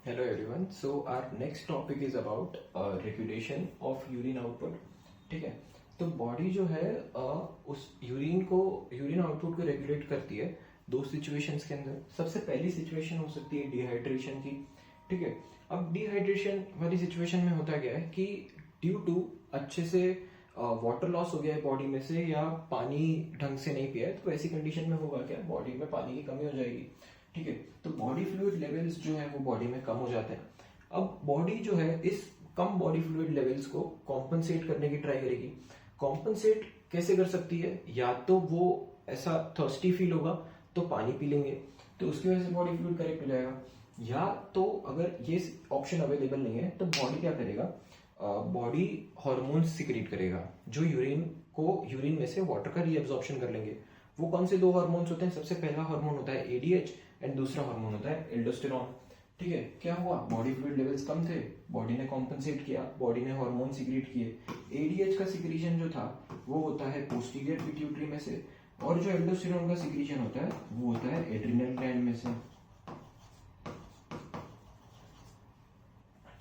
Hello everyone. So our next topic is about regulation of urine output. ठीक है, तो body जो है उस यूरिन आउटपुट को रेगुलेट करती है दो सिचुएशंस के अंदर। सबसे पहली सिचुएशन हो सकती है डिहाइड्रेशन की। ठीक है, अब डिहाइड्रेशन वाली सिचुएशन में होता क्या है कि ड्यू टू अच्छे से वाटर लॉस हो गया है बॉडी में से, या पानी ढंग से नहीं पिया है, तो ऐसी कंडीशन में होगा क्या, बॉडी में पानी की कमी हो जाएगी। ठीक है, तो बॉडी फ्लूइड लेवल्स जो है वो बॉडी में कम हो जाते हैं। अब बॉडी जो है इस कम बॉडी फ्लूइड लेवल्स को कॉम्पनसेट करने की ट्राई करेगी। कॉम्पनसेट कैसे कर सकती है? या तो वो ऐसा थर्स्टी फील होगा तो पानी पी लेंगे, तो उसकी वजह से बॉडी फ्लूइड करेक्ट हो जाएगा। या तो अगर ये ऑप्शन अवेलेबल नहीं है तो बॉडी क्या करेगा, बॉडी हार्मोन्स सिक्रीट करेगा जो यूरिन में से वाटर का रीअब्जॉर्प्शन कर लेंगे। वो कौन से दो हार्मोन्स होते हैं? सबसे पहला हार्मोन होता है एडीएच एंड दूसरा हार्मोन होता है एल्डोस्टेरॉन। ठीक है, क्या हुआ, बॉडी फ्लूइड लेवल्स कम थे, बॉडी ने कॉम्पनसेट किया, बॉडी ने हार्मोन सिक्रीट किए। एडीएच का सिक्रीशन जो था वो होता है पोस्टीरियर पिट्यूटरी में से, और जो एल्डोस्टेरॉन का सिक्रीशन होता है वो होता है एड्रिनल ग्लैंड में से।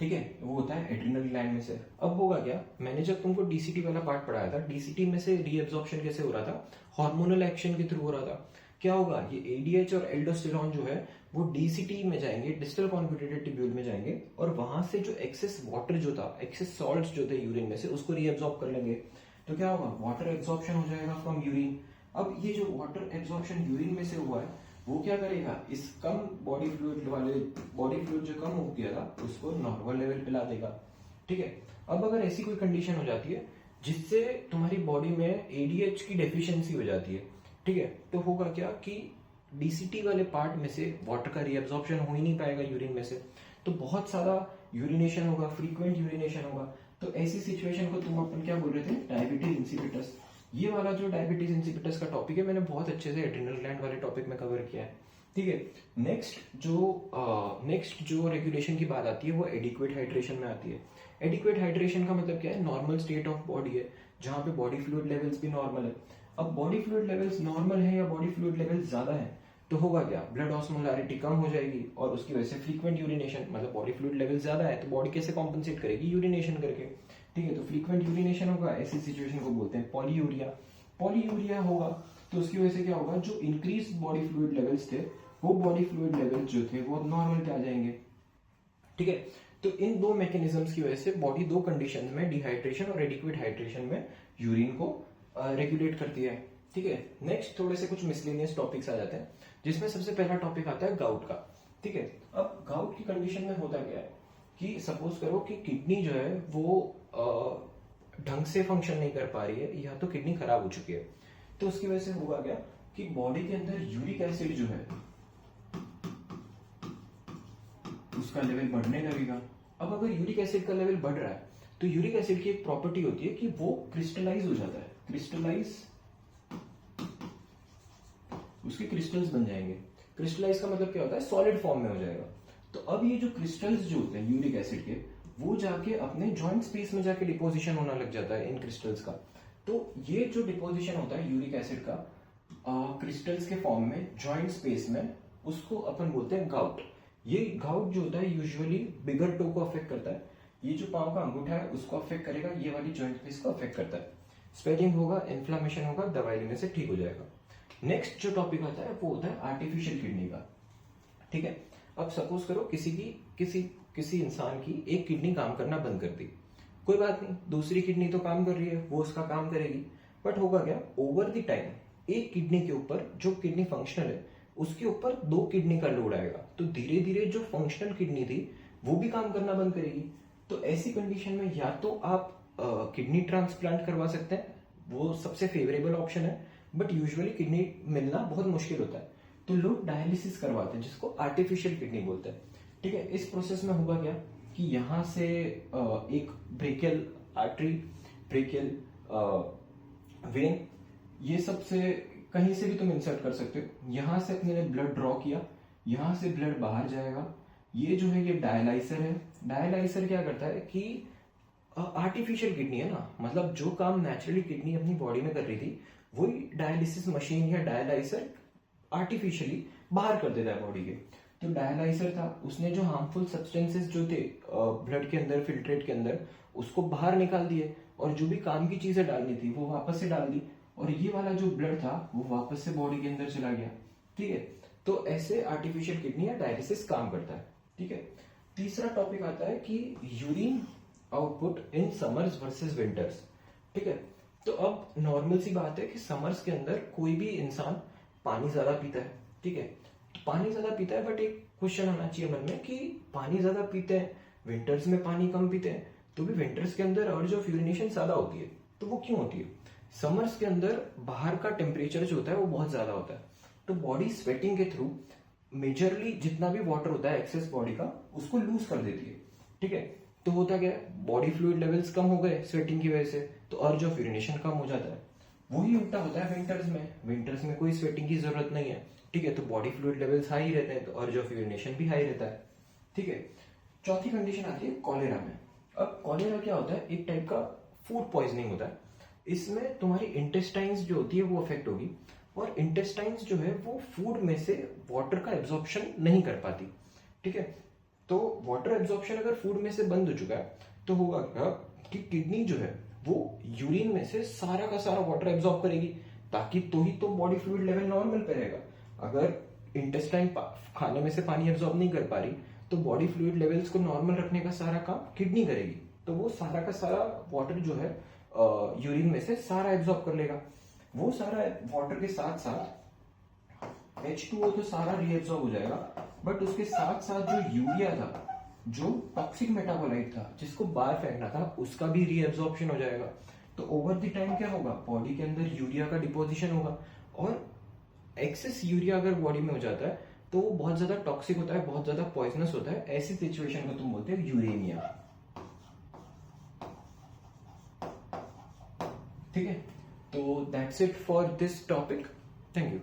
ठीक है, वो होता है एड्रिनल ग्लैंड में से। अब होगा क्या, मैंने जब तुमको डीसीटी वाला पार्ट पढ़ाया था, डीसीटी में से रीअब्जॉर्प्शन कैसे हो रहा था, हार्मोनल एक्शन के थ्रू हो रहा था। क्या होगा, ये एडीएच और एल्डोस्टेरॉन जो है वो डीसीटी में जाएंगे, डिस्टल कॉन्वोल्यूटेड ट्यूब्यूल में जाएंगे, और वहां से जो एक्सेस वाटर जो था, एक्सेस सॉल्ट्स जो थे यूरिन में से, उसको रीअब्जॉर्ब कर लेंगे। तो क्या होगा, वाटर एब्जॉर्प्शन हो जाएगा फ्रॉम यूरिन। अब ये जो वाटर एब्जॉर्प्शन यूरिन में से हुआ है वो क्या करेगा, इस कम बॉडी फ्लूइड जो कम हो गया था उसको नॉर्मल लेवल पे ला देगा। ठीक है, अब अगर ऐसी कोई कंडीशन हो जाती है जिससे तुम्हारी बॉडी में एडीएच की डेफिशिएंसी हो जाती है, ठीक है, तो होगा क्या कि डीसीटी वाले पार्ट में से वाटर का रीअब्जॉर्प्शन हो ही नहीं पाएगा यूरिन में से, तो बहुत सारा यूरिनेशन होगा, फ्रीक्वेंट यूरिनेशन होगा। तो ऐसी सिचुएशन को तुम अपन क्या बोल रहे थे, डायबिटीज इंसिपिटस। ये वाला जो डायबिटीज इंसिपिटस का टॉपिक है मैंने बहुत अच्छे से एड्रिनल ग्लैंड वाले टॉपिक में कवर किया है। ठीक है, नेक्स्ट जो रेगुलेशन की बात आती है वो एडिक्वेट हाइड्रेशन में आती है। एडिक्वेट हाइड्रेशन का मतलब क्या है, नॉर्मल स्टेट ऑफ बॉडी है जहां पे बॉडी फ्लूइड लेवल्स भी नॉर्मल है। अब बॉडी फ्लूइड लेवल्स नॉर्मल है या बॉडी फ्लूइड लेवल्स ज्यादा है तो होगा क्या, ब्लड ऑस्मोलारिटी कम हो जाएगी और उसकी वजह से फ्रीक्वेंट यूरिनेशन, मतलब बॉडी फ्लूइड लेवल ज्यादा है तो बॉडी कैसे कॉम्पनसेट करेगी, यूरिनेशन करके। ठीक है, तो फ्रीक्वेंट यूरिनेशन होगा, ऐसी सिचुएशन को बोलते हैं पॉलीयूरिया। पॉलीयूरिया होगा तो उसकी वजह से क्या होगा, जो इंक्रीज बॉडी फ्लूइड लेवल्स थे वो बॉडी फ्लूइड लेवल्स जो थे वो नॉर्मल पे आ जाएंगे। ठीक है, तो इन दो मैकेनिज्म्स की वजह से बॉडी दो कंडीशंस में, डिहाइड्रेशन और एडिक्वेट हाइड्रेशन में, यूरिन को रेगुलेट करती है। ठीक है, नेक्स्ट थोड़े से कुछ मिसलेनियस टॉपिक्स आ जाते हैं जिसमें सबसे पहला टॉपिक आता है गाउट का। ठीक है, अब गाउट की कंडीशन में होता क्या है कि सपोज करो कि किडनी जो है वो ढंग से फंक्शन नहीं कर पा रही है, या तो किडनी खराब हो चुकी है, तो उसकी वजह से होगा क्या कि बॉडी के अंदर यूरिक एसिड जो है उसका लेवल बढ़ने लगेगा। अब अगर यूरिक एसिड का लेवल बढ़ रहा है तो यूरिक एसिड की एक प्रॉपर्टी होती है कि वो क्रिस्टलाइज हो जाता है, उसके क्रिस्टल्स बन जाएंगे। क्रिस्टलाइज का मतलब क्या होता है, सॉलिड फॉर्म में हो जाएगा। तो अब ये जो क्रिस्टल्स जो होते हैं यूरिक एसिड के, वो जाके अपने जॉइंट स्पेस में जाके डिपोजिशन होना लग जाता है इन क्रिस्टल्स का। तो ये जो डिपोजिशन होता है यूरिक एसिड का क्रिस्टल्स के फॉर्म में जॉइंट स्पेस में, उसको अपन बोलते हैं गाउट। ये गाउट जो होता है यूजुअली बिगर टो को अफेक्ट करता है। ये जो पांव का अंगूठा है उसको अफेक्ट करेगा, ये वाली जॉइंट स्पेस को अफेक्ट करता है। स्वेलिंग होगा, इन्फ्लामेशन होगा, दवाई लेने से ठीक हो जाएगा। नेक्स्ट जो टॉपिक आता है वो होता है आर्टिफिशियल किडनी का। ठीक है, अब सपोज करो किसी इंसान की एक किडनी काम करना बंद कर दी, कोई बात नहीं, दूसरी किडनी तो काम कर रही है, वो उसका काम करेगी। बट होगा क्या, ओवर द टाइम एक किडनी के ऊपर, जो किडनी फंक्शनल है उसके ऊपर दो किडनी का लोड आएगा, तो धीरे धीरे जो फंक्शनल किडनी थी वो भी काम करना बंद करेगी। तो ऐसी कंडीशन में या तो आप किडनी ट्रांसप्लांट करवा सकते हैं, वो सबसे फेवरेबल ऑप्शन है, बट यूजुअली किडनी मिलना बहुत मुश्किल होता है, तो लोग डायलिसिस करवाते हैं जिसको आर्टिफिशियल किडनी बोलते हैं। ठीक है, इस प्रोसेस में होगा क्या कि यहां से एक ब्रेकियल आर्टरी, ब्रेकियल वेन, ये सबसे कहीं से भी तुम इंसर्ट कर सकते हो। यहां से अपने ने ब्लड ड्रॉ किया, यहां से ब्लड बाहर जाएगा। ये जो है ये डायलाइसर है। डायलाइसर क्या करता है कि आर्टिफिशियल किडनी है ना, मतलब जो काम नेचुरली किडनी अपनी बॉडी में कर रही थी वही डायलिसिस मशीन या डायलाइसर आर्टिफिशियली बाहर कर देता है बॉडी के। तो डायलाइजर था, उसने जो हार्मफुल सब्सटेंसेस जो थे ब्लड के अंदर, फिल्ट्रेट के अंदर, उसको बाहर निकाल दिए, और जो भी काम की चीजें डालनी थी वो वापस से डाल दी, और ये वाला जो ब्लड था वो वापस से बॉडी के अंदर चला गया। ठीक है, तो ऐसे आर्टिफिशियल किडनी या डायलिसिस काम करता है। ठीक है, तीसरा टॉपिक आता है कि urine output in summers versus winters. ठीक है, तो अब नॉर्मल सी बात है कि समर्स के अंदर कोई भी इंसान पानी ज्यादा पीता है। ठीक है, तो पानी ज्यादा पीता है, बट एक क्वेश्चन होना चाहिए मन में कि पानी ज्यादा पीते हैं, विंटर्स में पानी कम पीते हैं, तो भी विंटर्स के अंदर अर्ज ऑफ यूरिनेशन ज्यादा होती है। तो वो क्यों होती है? समर्स के अंदर बाहर का टेम्परेचर जो होता है वो बहुत ज्यादा होता है, तो बॉडी स्वेटिंग के थ्रू मेजरली जितना भी वाटर होता है एक्सेस बॉडी का, उसको लूज कर देती है। ठीक है, तो होता क्या है, बॉडी फ्लूइड लेवल्स कम हो गए स्वेटिंग की वजह से, तो अर्ज ऑफ यूरिनेशन कम हो जाता है। वही उल्टा होता है विंटर्स में। विंटर्स में कोई स्वेटिंग की जरूरत नहीं है। ठीक है, तो बॉडी फ्लूइड लेवल्स हाई रहते हैं, तो अर्ज ऑफ यूरिनेशन भी हाई रहता है। ठीक है, चौथी कंडीशन आती है कॉलेरा में। अब कॉलेरा क्या होता है, एक टाइप का फूड पॉइजनिंग होता है। इसमें तुम्हारी इंटेस्टाइन्स जो होती है वो अफेक्ट होगी, और इंटेस्टाइन्स जो है वो फूड में से वाटर का एब्जॉर्प्शन नहीं कर पाती। ठीक है, तो वाटर एब्जॉर्प्शन अगर फूड में से बंद हो चुका है तो होगा क्या कि किडनी जो है वो यूरिन में से सारा का सारा वाटर एब्जॉर्ब करेगी, ताकि तो ही तो बॉडी फ्लूइड लेवल नॉर्मल पे रहेगा। अगर इंटेस्टाइन खाने में से पानी एब्जॉर्ब नहीं कर पा रही, तो बॉडी फ्लूइड लेवल्स को नॉर्मल रखने का सारा काम किडनी करेगी, तो वो सारा का सारा वाटर जो है यूरिन में से सारा एब्जॉर्ब कर लेगा। वो सारा वाटर के साथ साथ H2O तो सारा रीएब्सॉर्ब हो जाएगा, बट उसके साथ साथ जो यूरिया था, जो टॉक्सिक मेटाबोलाइट था जिसको बाहर फेंकना था, उसका भी रीएब्सॉर्प्शन हो जाएगा। तो ओवर द टाइम क्या होगा, बॉडी के अंदर यूरिया का डिपोजिशन होगा, और एक्सेस यूरिया अगर बॉडी में हो जाता है तो वो बहुत ज्यादा टॉक्सिक होता है, बहुत ज्यादा पॉइजनस होता है। ऐसी सिचुएशन को तुम बोलते हो यूरेनिया। ठीक है, तो that's it for this topic. Thank you.